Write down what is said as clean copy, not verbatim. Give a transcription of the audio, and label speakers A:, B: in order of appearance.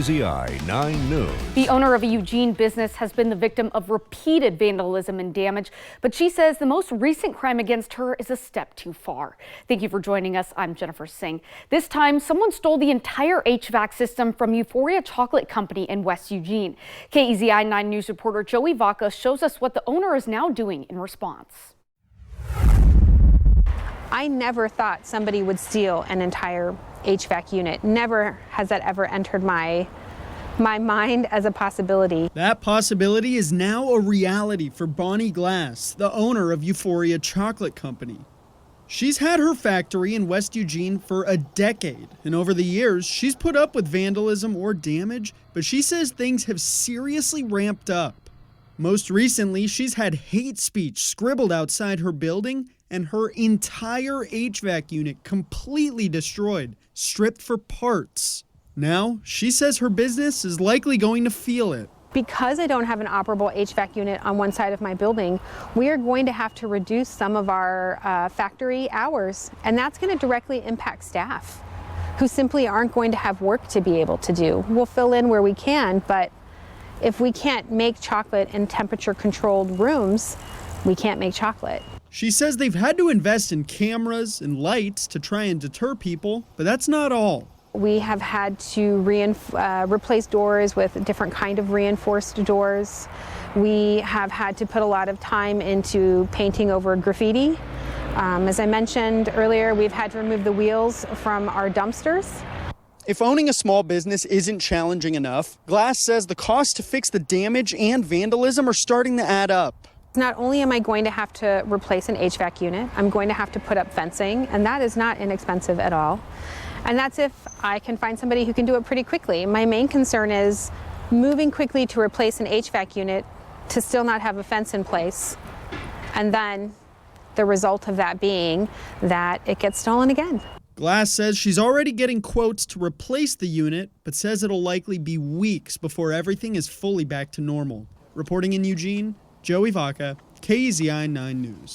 A: ZI 9 News.
B: The owner of a Eugene business has been the victim of repeated vandalism and damage, but she says the most recent crime against her is a step too far. Thank you for joining us. I'm Jennifer Singh. This time, someone stole the entire HVAC system from Euphoria Chocolate Company in West Eugene. KEZI 9 News reporter Joey Vaca shows us what the owner is now doing in response.
C: I never thought somebody would steal an entire HVAC unit. Never has that ever entered my mind as a possibility.
D: That possibility is now a reality for Bonnie Glass, the owner of Euphoria Chocolate Company. She's had her factory in West Eugene for a decade, and over the years, she's put up with vandalism or damage, but she says things have seriously ramped up. Most recently, she's had hate speech scribbled outside her building and her entire HVAC unit completely destroyed, stripped for parts. Now, she says her business is likely going to feel it.
C: Because I don't have an operable HVAC unit on one side of my building, we are going to have to reduce some of our factory hours, and that's going to directly impact staff who simply aren't going to have work to be able to do. We'll fill in where we can, but if we can't make chocolate in temperature-controlled rooms, we can't make chocolate.
D: She says they've had to invest in cameras and lights to try and deter people, but that's not all.
C: We have had to replace doors with different kind of reinforced doors. We have had to put a lot of time into painting over graffiti. As I mentioned earlier, we've had to remove the wheels from our dumpsters.
D: If owning a small business isn't challenging enough, Glass says the cost to fix the damage and vandalism are starting to add up.
C: Not only am I going to have to replace an HVAC unit, I'm going to have to put up fencing, and that is not inexpensive at all. And that's if I can find somebody who can do it pretty quickly. My main concern is moving quickly to replace an HVAC unit to still not have a fence in place, and then the result of that being that it gets stolen again.
D: Glass says she's already getting quotes to replace the unit, but says it'll likely be weeks before everything is fully back to normal. Reporting in Eugene, Joey Vaca, KEZI 9 News.